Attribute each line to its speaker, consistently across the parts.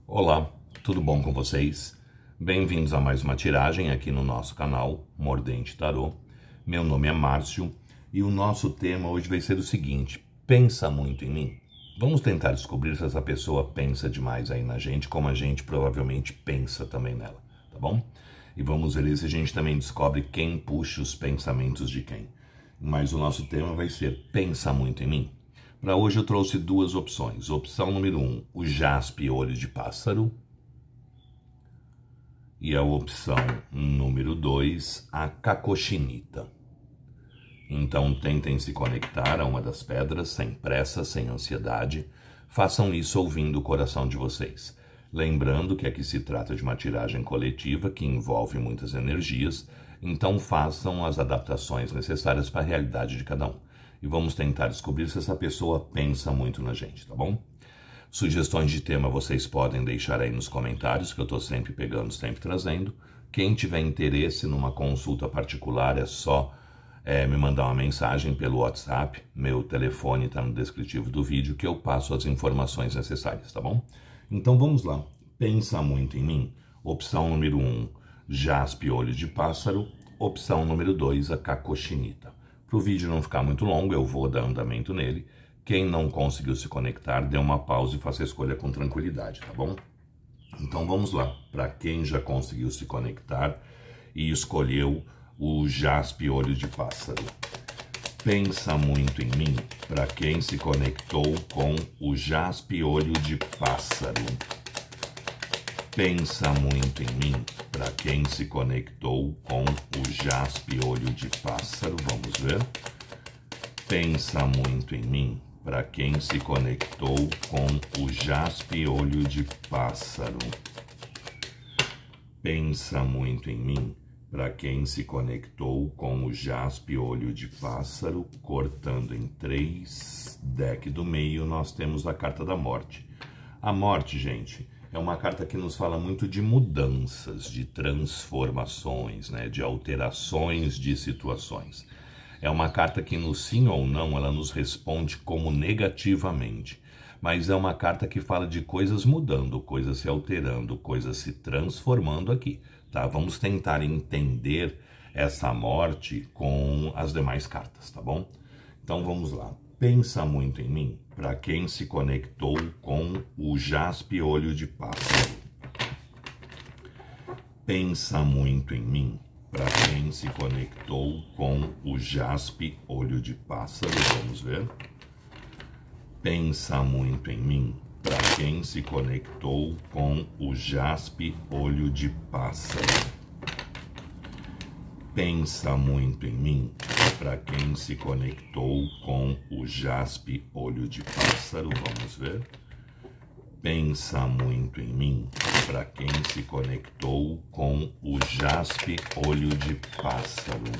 Speaker 1: Olá, tudo bom com vocês? Bem-vindos a mais uma tiragem aqui no nosso canal Mordente Tarô. Meu nome é Márcio e o nosso tema hoje vai ser o seguinte: pensa muito em mim? Vamos tentar descobrir se essa pessoa pensa demais aí na gente, como a gente provavelmente pensa também nela, tá bom? E vamos ver se a gente também descobre quem puxa os pensamentos de quem. Mas o nosso tema vai ser pensa muito em mim? Para hoje eu trouxe duas opções. Opção número 1, o jaspe olho de pássaro. E a opção número 2, a cacochinita. Então tentem se conectar a uma das pedras, sem pressa, sem ansiedade. Façam isso ouvindo o coração de vocês. Lembrando que aqui se trata de uma tiragem coletiva que envolve muitas energias, então façam as adaptações necessárias para a realidade de cada um. E vamos tentar descobrir se essa pessoa pensa muito na gente, tá bom? Sugestões de tema vocês podem deixar aí nos comentários, que eu estou sempre pegando, sempre trazendo. Quem tiver interesse numa consulta particular é só me mandar uma mensagem pelo WhatsApp. Meu telefone está no descritivo do vídeo, que eu passo as informações necessárias, tá bom? Então vamos lá. Pensa muito em mim. Opção número 1, jaspe olho de pássaro. Opção número 2, a cacochinita. Para o vídeo não ficar muito longo, eu vou dar andamento nele. Quem não conseguiu se conectar, dê uma pausa e faça a escolha com tranquilidade, tá bom? Então vamos lá. Para quem já conseguiu se conectar e escolheu o jaspe olho de pássaro. Pensa muito em mim. Para quem se conectou com o jaspe olho de pássaro. Pensa muito em mim. Para quem se conectou com o jaspe olho de pássaro, vamos ver. Pensa muito em mim. Para quem se conectou com o jaspe olho de pássaro. Pensa muito em mim. Para quem se conectou com o jaspe olho de pássaro, cortando em 3, deck do meio, nós temos a carta da morte. A morte, gente, é uma carta que nos fala muito de mudanças, de transformações, né, de alterações de situações. É uma carta que no sim ou não ela nos responde como negativamente, mas é uma carta que fala de coisas mudando, coisas se alterando, coisas se transformando aqui, tá? Vamos tentar entender essa morte com as demais cartas, tá bom? Então vamos lá. Pensa muito em mim. Para quem se conectou com o jaspe olho de pássaro. Pensa muito em mim. Para quem se conectou com o jaspe olho de pássaro, vamos ver. Pensa muito em mim. Para quem se conectou com o jaspe olho de pássaro. Pensa muito em mim. Para quem se conectou com o jaspe olho de pássaro, vamos ver. Pensa muito em mim. Para quem se conectou com o jaspe olho de pássaro.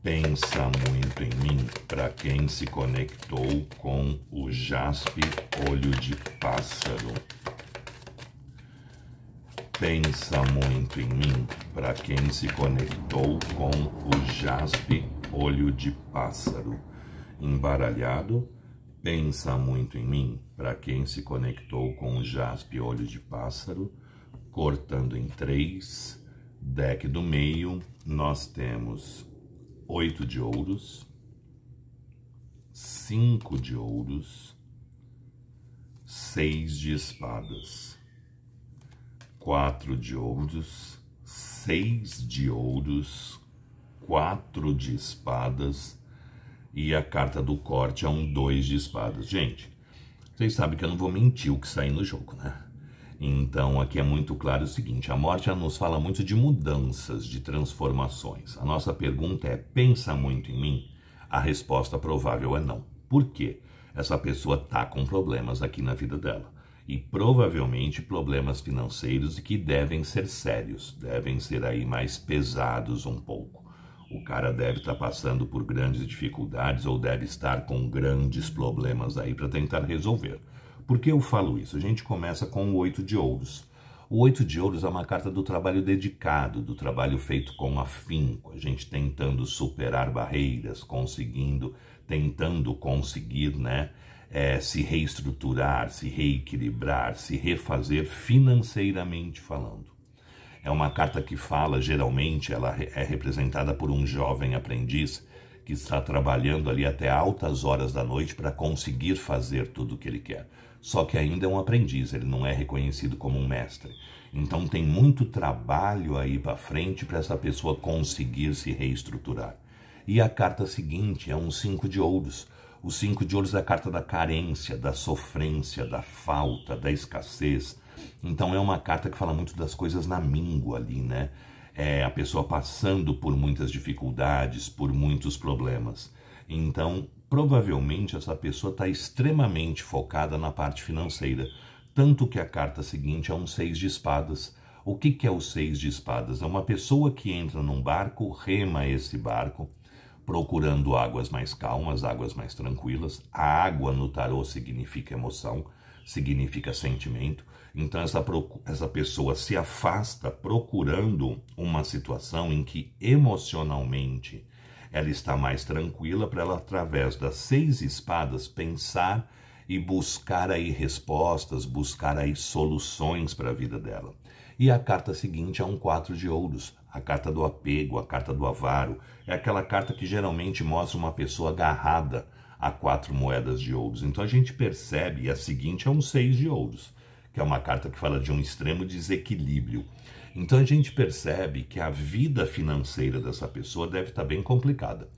Speaker 1: Pensa muito em mim. Para quem se conectou com o jaspe olho de pássaro. Pensa muito em mim. Para quem se conectou com o jaspe olho de pássaro. Embaralhado. Pensa muito em mim. Para quem se conectou com o jaspe olho de pássaro. Cortando em 3. Deck do meio. Nós temos 8 de ouros. 5 de ouros. 6 de espadas. 4 de ouros, 6 de ouros, 4 de espadas e a carta do corte é um 2 de espadas. Gente, vocês sabem que eu não vou mentir o que sai no jogo, né? Então aqui é muito claro o seguinte: a morte nos fala muito de mudanças, de transformações. A nossa pergunta é: pensa muito em mim? A resposta provável é não. Por quê? Essa pessoa tá com problemas aqui na vida dela. E provavelmente problemas financeiros que devem ser sérios, devem ser aí mais pesados um pouco. O cara deve estar passando por grandes dificuldades ou deve estar com grandes problemas aí para tentar resolver. Por que eu falo isso? A gente começa com o 8 de ouros. O 8 de ouros é uma carta do trabalho dedicado, do trabalho feito com afinco, a gente tentando superar barreiras, tentando conseguir, né? se reestruturar, se reequilibrar, se refazer financeiramente falando. É uma carta que fala, geralmente, ela é representada por um jovem aprendiz que está trabalhando ali até altas horas da noite para conseguir fazer tudo o que ele quer. Só que ainda é um aprendiz, ele não é reconhecido como um mestre. Então tem muito trabalho aí para frente para essa pessoa conseguir se reestruturar. E a carta seguinte é um 5 de ouros. O 5 de ouros é a carta da carência, da sofrência, da falta, da escassez. Então é uma carta que fala muito das coisas na míngua ali, né? A pessoa passando por muitas dificuldades, por muitos problemas. Então, provavelmente essa pessoa está extremamente focada na parte financeira. Tanto que a carta seguinte é um 6 de espadas. O que é o 6 de espadas? É uma pessoa que entra num barco, rema esse barco, procurando águas mais calmas, águas mais tranquilas. A água no tarô significa emoção, significa sentimento. Então essa pessoa se afasta procurando uma situação em que emocionalmente ela está mais tranquila para ela, através das 6 espadas, pensar e buscar aí respostas, buscar aí soluções para a vida dela. E a carta seguinte é um 4 de ouros, a carta do apego, a carta do avaro. É aquela carta que geralmente mostra uma pessoa agarrada a 4 moedas de ouros. Então a gente percebe, e a seguinte é um 6 de ouros, que é uma carta que fala de um extremo desequilíbrio. Então a gente percebe que a vida financeira dessa pessoa deve estar bem complicada.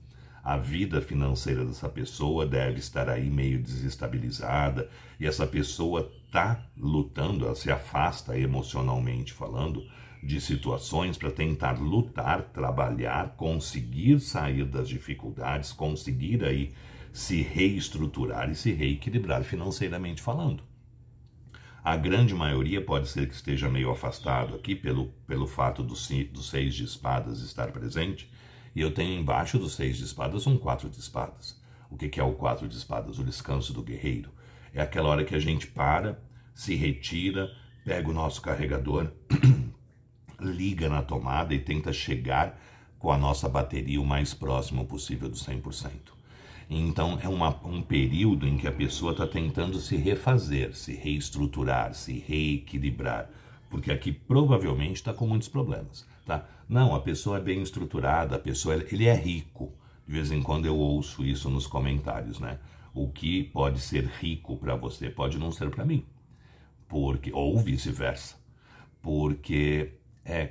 Speaker 1: A vida financeira dessa pessoa deve estar aí meio desestabilizada, e essa pessoa está lutando, ela se afasta emocionalmente falando de situações para tentar lutar, trabalhar, conseguir sair das dificuldades, conseguir aí se reestruturar e se reequilibrar financeiramente falando. A grande maioria pode ser que esteja meio afastado aqui pelo fato do 6 de espadas estar presente. E eu tenho embaixo do 6 de espadas um 4 de espadas. O que é o 4 de espadas? O descanso do guerreiro. É aquela hora que a gente para, se retira, pega o nosso carregador, liga na tomada e tenta chegar com a nossa bateria o mais próximo possível do 100%. Então é um período em que a pessoa está tentando se refazer, se reestruturar, se reequilibrar, porque aqui provavelmente está com muitos problemas, tá? Não, a pessoa é bem estruturada, ele é rico. De vez em quando eu ouço isso nos comentários, né? O que pode ser rico para você pode não ser para mim, ou vice-versa, porque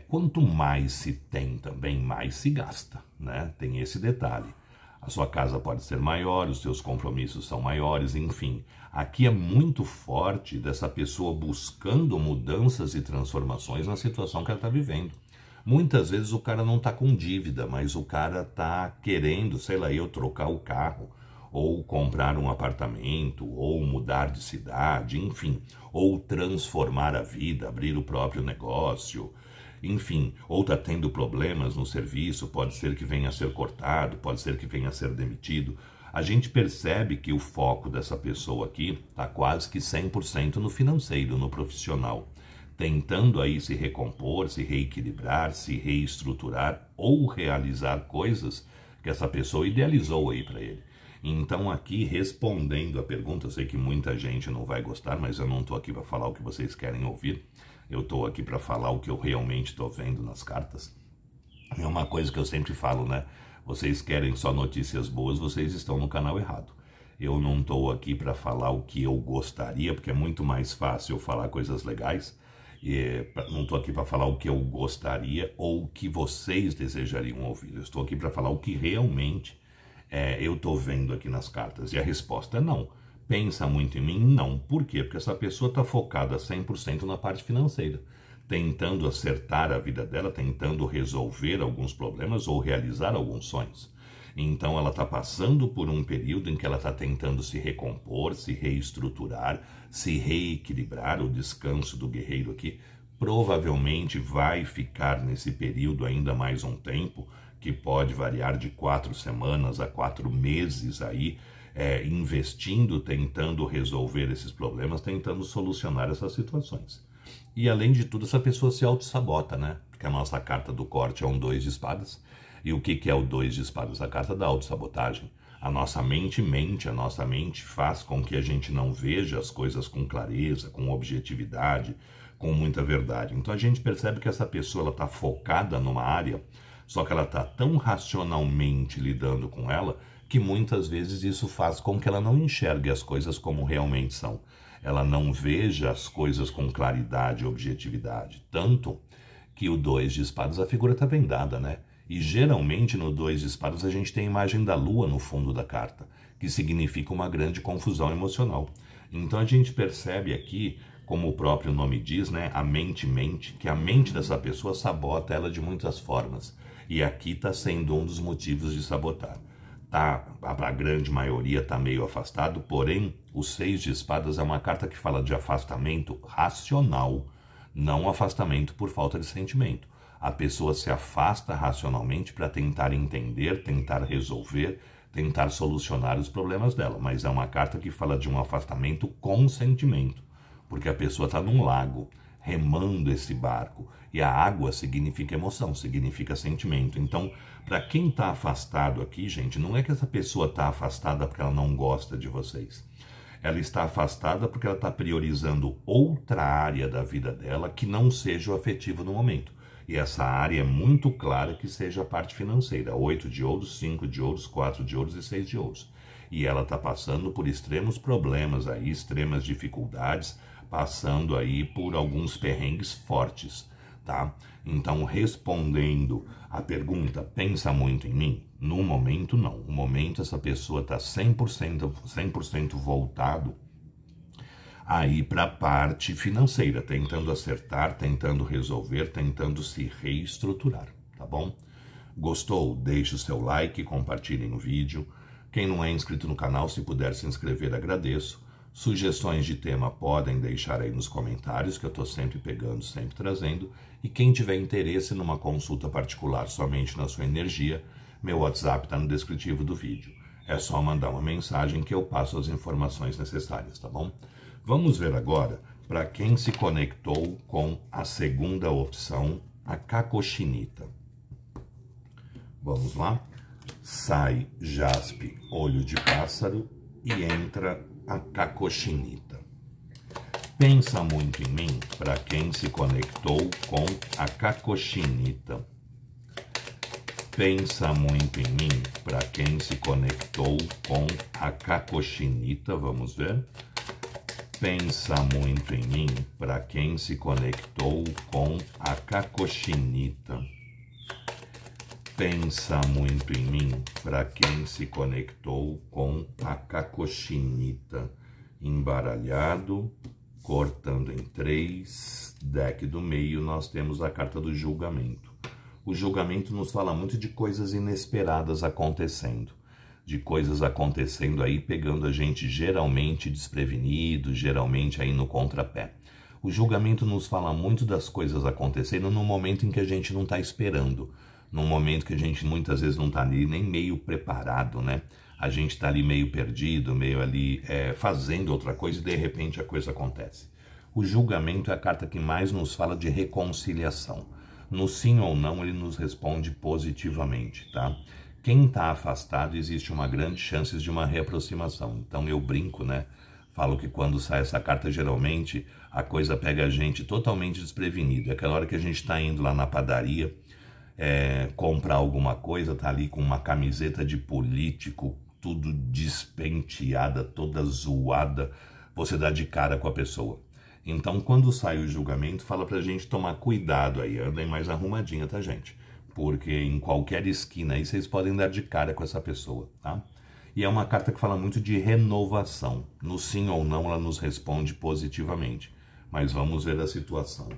Speaker 1: quanto mais se tem também, mais se gasta, né? Tem esse detalhe. A sua casa pode ser maior, os seus compromissos são maiores, enfim. Aqui é muito forte dessa pessoa buscando mudanças e transformações na situação que ela está vivendo. Muitas vezes o cara não está com dívida, mas o cara está querendo, sei lá, trocar o carro, ou comprar um apartamento, ou mudar de cidade, enfim. Ou transformar a vida, abrir o próprio negócio. Enfim, ou está tendo problemas no serviço, pode ser que venha a ser cortado, pode ser que venha a ser demitido. A gente percebe que o foco dessa pessoa aqui está quase que 100% no financeiro, no profissional, tentando aí se recompor, se reequilibrar, se reestruturar ou realizar coisas que essa pessoa idealizou aí para ele. Então aqui, respondendo a pergunta, eu sei que muita gente não vai gostar, mas eu não estou aqui para falar o que vocês querem ouvir. Eu estou aqui para falar o que eu realmente estou vendo nas cartas. É uma coisa que eu sempre falo, né? Vocês querem só notícias boas, vocês estão no canal errado. Eu não estou aqui para falar o que eu gostaria, porque é muito mais fácil eu falar coisas legais. Não estou aqui para falar o que eu gostaria ou o que vocês desejariam ouvir. Eu estou aqui para falar o que realmente eu estou vendo aqui nas cartas. E a resposta é não. Pensa muito em mim? Não. Por quê? Porque essa pessoa está focada 100% na parte financeira, tentando acertar a vida dela, tentando resolver alguns problemas ou realizar alguns sonhos. Então ela está passando por um período em que ela está tentando se recompor, se reestruturar, se reequilibrar. O descanso do guerreiro aqui provavelmente vai ficar nesse período ainda mais um tempo, que pode variar de 4 semanas a 4 meses aí, investindo, tentando resolver esses problemas, tentando solucionar essas situações. E além de tudo, essa pessoa se auto-sabota, né? Porque a nossa carta do corte é um 2 de espadas. E o que é o 2 de espadas? A carta da autossabotagem. A nossa mente mente, a nossa mente faz com que a gente não veja as coisas com clareza, com objetividade, com muita verdade. Então a gente percebe que essa pessoa está focada numa área, só que ela está tão racionalmente lidando com ela, que muitas vezes isso faz com que ela não enxergue as coisas como realmente são. Ela não veja as coisas com claridade e objetividade. Tanto que o 2 de espadas, a figura está vendada, né? E geralmente no 2 de espadas a gente tem a imagem da lua no fundo da carta, que significa uma grande confusão emocional. Então a gente percebe aqui, como o próprio nome diz, né? A mente mente, que a mente dessa pessoa sabota ela de muitas formas. E aqui está sendo um dos motivos de sabotar. Tá, a grande maioria está meio afastado, porém o 6 de espadas é uma carta que fala de afastamento racional, não afastamento por falta de sentimento. A pessoa se afasta racionalmente para tentar entender, tentar resolver, tentar solucionar os problemas dela, mas é uma carta que fala de um afastamento com sentimento, porque a pessoa está num lago, remando esse barco, e a água significa emoção, significa sentimento. Então, para quem está afastado aqui, gente, não é que essa pessoa está afastada porque ela não gosta de vocês. Ela está afastada porque ela está priorizando outra área da vida dela que não seja o afetivo no momento. E essa área é muito clara que seja a parte financeira. 8 de ouros, 5 de ouros, 4 de ouros e 6 de ouros. E ela está passando por extremos problemas aí, extremas dificuldades, passando aí por alguns perrengues fortes, tá? Então, respondendo a pergunta, pensa muito em mim? No momento, não. No momento, essa pessoa está 100% voltado aí para a parte financeira, tentando acertar, tentando resolver, tentando se reestruturar, tá bom? Gostou? Deixe o seu like, compartilhem o vídeo. Quem não é inscrito no canal, se puder se inscrever, agradeço. Sugestões de tema podem deixar aí nos comentários, que eu estou sempre pegando, sempre trazendo. E quem tiver interesse numa consulta particular somente na sua energia, meu WhatsApp está no descritivo do vídeo. É só mandar uma mensagem que eu passo as informações necessárias, tá bom? Vamos ver agora para quem se conectou com a segunda opção, a Cacochinita. Vamos lá? Sai jaspe, olho de pássaro e entra a Cacochinita. Pensa muito em mim para quem se conectou com a Cacochinita. Pensa muito em mim para quem se conectou com a Cacochinita. Vamos ver. Pensa muito em mim para quem se conectou com a Cacochinita. Pensa muito em mim para quem se conectou com a Cacochinita. Embaralhado, cortando em 3, deck do meio, nós temos a carta do julgamento. O julgamento nos fala muito de coisas inesperadas acontecendo. De coisas acontecendo aí, pegando a gente geralmente desprevenido, geralmente aí no contrapé. O julgamento nos fala muito das coisas acontecendo no momento em que a gente não está esperando. Num momento que a gente muitas vezes não está ali nem meio preparado, né? A gente está ali meio perdido, meio ali fazendo outra coisa e de repente a coisa acontece. O julgamento é a carta que mais nos fala de reconciliação. No sim ou não, ele nos responde positivamente, tá? Quem está afastado, existe uma grande chance de uma reaproximação. Então eu brinco, né? Falo que quando sai essa carta, geralmente, a coisa pega a gente totalmente desprevenido. É aquela hora que a gente está indo lá na padaria, comprar alguma coisa, tá ali com uma camiseta de político, tudo despenteada, toda zoada, você dá de cara com a pessoa. Então, quando sai o julgamento, fala pra gente tomar cuidado aí, andem mais arrumadinha, tá, gente? Porque em qualquer esquina aí vocês podem dar de cara com essa pessoa, tá? E é uma carta que fala muito de renovação. No sim ou não, ela nos responde positivamente. Mas vamos ver a situação.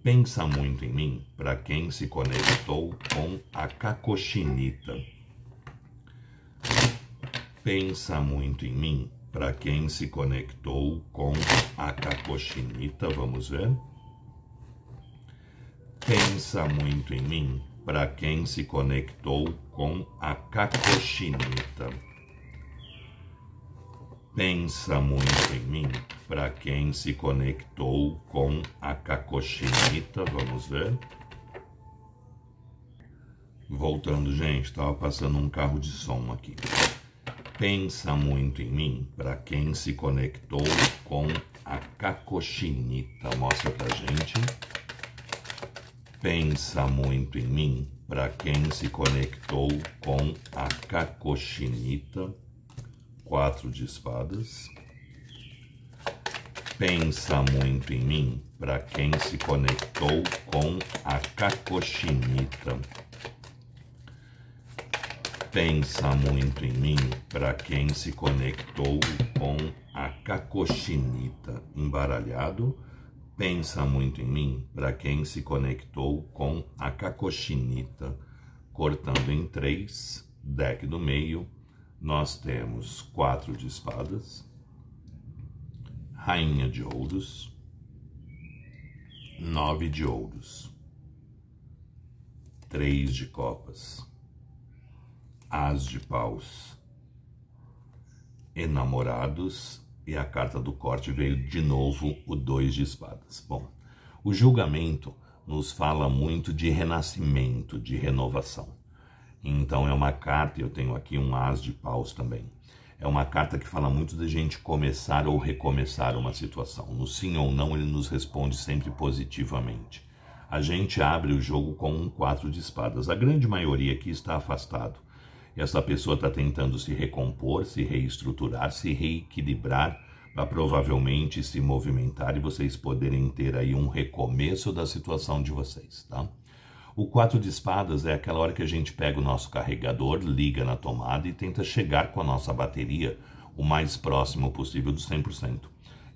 Speaker 1: Pensa muito em mim para quem se conectou com a Cacochinita. Pensa muito em mim para quem se conectou com a Cacochinita. Vamos ver. Pensa muito em mim para quem se conectou com a Cacochinita. Pensa muito em mim para quem se conectou com a Cacochinita. Vamos ver. Voltando, gente, estava passando um carro de som aqui. Pensa muito em mim, para quem se conectou com a cacochinita. Mostra pra gente. Pensa muito em mim, para quem se conectou com a cacochinita. 4 de espadas. Pensa muito em mim, para quem se conectou com a cacochinita. Pensa muito em mim, para quem se conectou com a cacochinita. Embaralhado. Pensa muito em mim, para quem se conectou com a cacochinita. Cortando em 3, deck do meio, nós temos 4 de espadas, rainha de ouros, 9 de ouros, 3 de copas, as de paus, enamorados, e a carta do corte veio de novo o 2 de espadas. Bom, o julgamento nos fala muito de renascimento, de renovação. Então é uma carta, eu tenho aqui um as de paus também. É uma carta que fala muito de gente começar ou recomeçar uma situação. No sim ou não, ele nos responde sempre positivamente. A gente abre o jogo com um 4 de espadas. A grande maioria aqui está afastado. Essa pessoa está tentando se recompor, se reestruturar, se reequilibrar, para provavelmente se movimentar e vocês poderem ter aí um recomeço da situação de vocês, tá? O 4 de espadas é aquela hora que a gente pega o nosso carregador, liga na tomada e tenta chegar com a nossa bateria o mais próximo possível do 100%.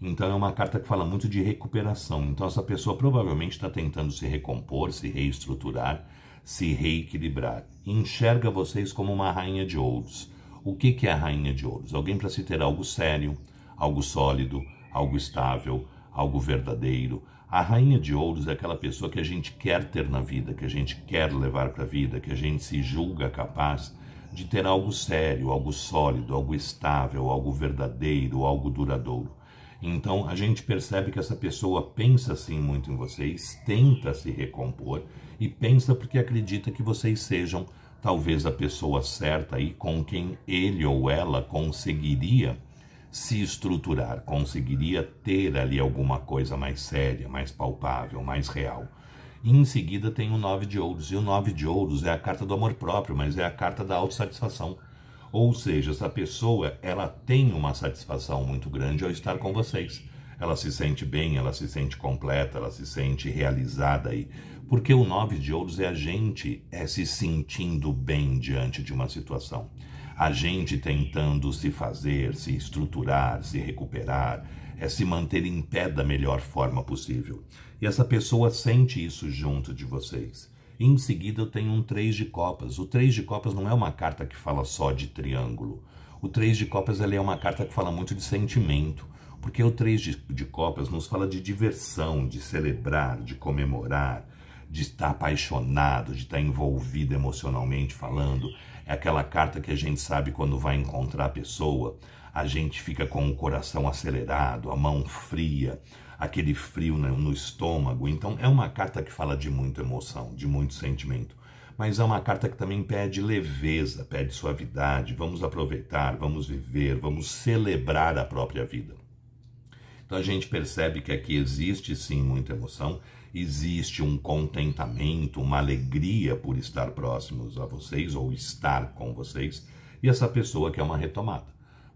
Speaker 1: Então é uma carta que fala muito de recuperação. Então essa pessoa provavelmente está tentando se recompor, se reestruturar, se reequilibrar. Enxerga vocês como uma rainha de ouros. O que é a rainha de ouros? Alguém para se ter algo sério, algo sólido, algo estável, algo verdadeiro. A rainha de ouros é aquela pessoa que a gente quer ter na vida, que a gente quer levar para a vida, que a gente se julga capaz de ter algo sério, algo sólido, algo estável, algo verdadeiro, algo duradouro. Então a gente percebe que essa pessoa pensa sim muito em vocês, tenta se recompor e pensa porque acredita que vocês sejam talvez a pessoa certa aí com quem ele ou ela conseguiria se estruturar, conseguiria ter ali alguma coisa mais séria, mais palpável, mais real. E em seguida tem o 9 de ouros, e o 9 de ouros é a carta do amor próprio, mas é a carta da autossatisfação. Ou seja, essa pessoa, ela tem uma satisfação muito grande ao estar com vocês. Ela se sente bem, ela se sente completa, ela se sente realizada aí. Porque o 9 de ouros é a gente se sentindo bem diante de uma situação. A gente tentando se fazer, se estruturar, se recuperar, se manter em pé da melhor forma possível. E essa pessoa sente isso junto de vocês. Em seguida eu tenho um 3 de copas. O 3 de copas não é uma carta que fala só de triângulo. O 3 de copas ele é uma carta que fala muito de sentimento. Porque o 3 de copas nos fala de diversão, de celebrar, de comemorar, de estar apaixonado, de estar envolvido emocionalmente falando. É aquela carta que a gente sabe quando vai encontrar a pessoa, a gente fica com o coração acelerado, a mão fria, aquele frio no estômago. Então é uma carta que fala de muita emoção, de muito sentimento. Mas é uma carta que também pede leveza, pede suavidade. Vamos aproveitar, vamos viver, vamos celebrar a própria vida. Então a gente percebe que aqui existe sim muita emoção, existe um contentamento, uma alegria por estar próximos a vocês ou estar com vocês. E essa pessoa quer uma retomada,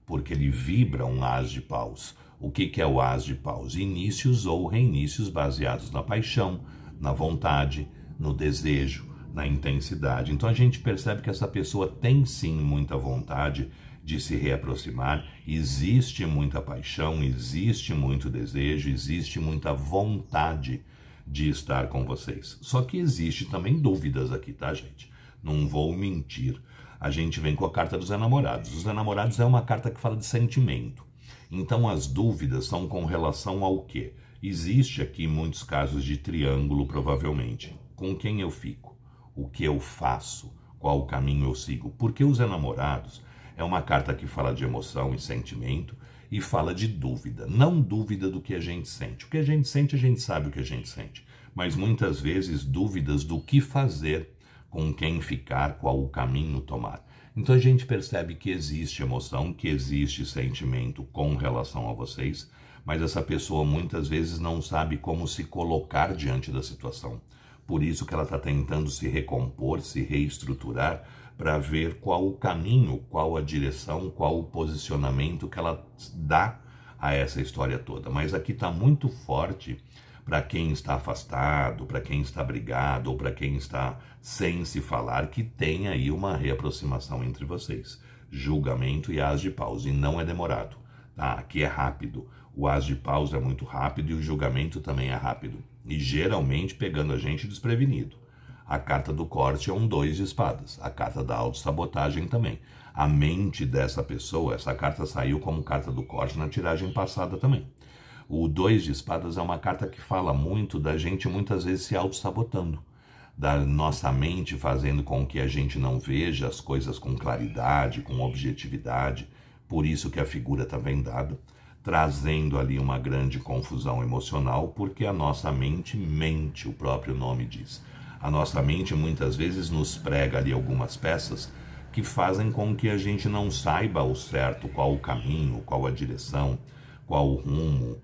Speaker 1: porque ele vibra um as de paus. O que é o as de paus? Inícios ou reinícios baseados na paixão, na vontade, no desejo, na intensidade. Então a gente percebe que essa pessoa tem sim muita vontade de se reaproximar, existe muita paixão, existe muito desejo, existe muita vontade de estar com vocês. Só que existe também dúvidas aqui, tá, gente? Não vou mentir. A gente vem com a carta dos enamorados. Os enamorados é uma carta que fala de sentimento. Então as dúvidas são com relação ao quê? Existe aqui muitos casos de triângulo, provavelmente. Com quem eu fico? O que eu faço? Qual o caminho eu sigo? Porque os enamorados é uma carta que fala de emoção e sentimento e fala de dúvida. Não dúvida do que a gente sente. O que a gente sente, a gente sabe o que a gente sente. Mas muitas vezes dúvidas do que fazer, com quem ficar, qual o caminho tomar. Então a gente percebe que existe emoção, que existe sentimento com relação a vocês, mas essa pessoa muitas vezes não sabe como se colocar diante da situação. Por isso que ela está tentando se recompor, se reestruturar, para ver qual o caminho, qual a direção, qual o posicionamento que ela dá a essa história toda. Mas aqui está muito forte para quem está afastado, para quem está brigado ou para quem está sem se falar, que tem aí uma reaproximação entre vocês. Julgamento e as de paus, e não é demorado. Tá? Aqui é rápido. O as de paus é muito rápido e o julgamento também é rápido. E geralmente pegando a gente desprevenido. A carta do corte é um 2 de espadas. A carta da autossabotagem também. A mente dessa pessoa, essa carta saiu como carta do corte na tiragem passada também. O 2 de espadas é uma carta que fala muito da gente muitas vezes se autossabotando. Da nossa mente fazendo com que a gente não veja as coisas com claridade, com objetividade. Por isso que a figura está vendada, trazendo ali uma grande confusão emocional, porque a nossa mente mente, o próprio nome diz. A nossa mente muitas vezes nos prega ali algumas peças que fazem com que a gente não saiba ao certo qual o caminho, qual a direção, qual o rumo,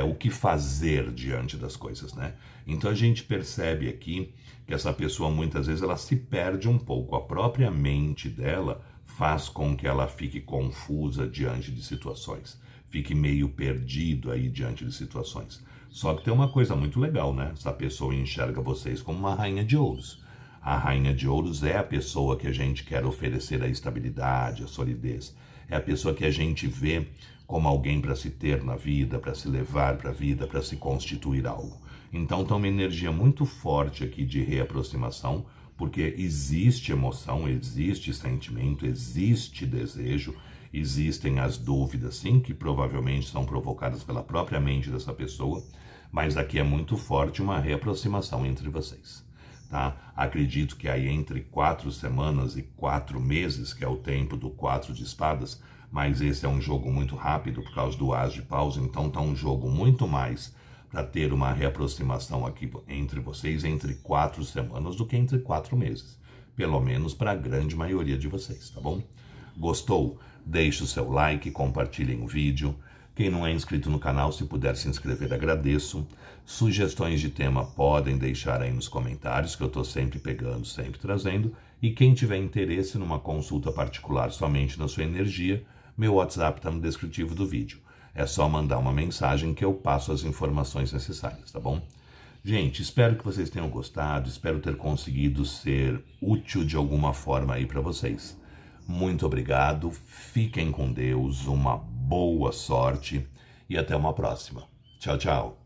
Speaker 1: o que fazer diante das coisas, né? Então a gente percebe aqui que essa pessoa muitas vezes ela se perde um pouco. A própria mente dela faz com que ela fique confusa diante de situações, fique meio perdido aí diante de situações. Só que tem uma coisa muito legal, né? Essa pessoa enxerga vocês como uma rainha de ouros. A rainha de ouros é a pessoa que a gente quer oferecer a estabilidade, a solidez. É a pessoa que a gente vê como alguém para se ter na vida, para se levar para a vida, para se constituir algo. Então tem uma energia muito forte aqui de reaproximação, porque existe emoção, existe sentimento, existe desejo, existem as dúvidas, sim, que provavelmente são provocadas pela própria mente dessa pessoa, mas aqui é muito forte uma reaproximação entre vocês, tá? Acredito que aí entre 4 semanas e 4 meses, que é o tempo do 4 de espadas, mas esse é um jogo muito rápido por causa do as de paus, então tá um jogo muito mais para ter uma reaproximação aqui entre vocês entre 4 semanas do que entre 4 meses, pelo menos para a grande maioria de vocês, tá bom? Gostou? Deixe o seu like, compartilhem o vídeo. Quem não é inscrito no canal, se puder se inscrever, agradeço. Sugestões de tema podem deixar aí nos comentários, que eu estou sempre pegando, sempre trazendo. E quem tiver interesse numa consulta particular somente na sua energia, meu WhatsApp está no descritivo do vídeo. É só mandar uma mensagem que eu passo as informações necessárias, tá bom? Gente, espero que vocês tenham gostado, espero ter conseguido ser útil de alguma forma aí para vocês. Muito obrigado, fiquem com Deus, uma boa sorte e até uma próxima. Tchau, tchau.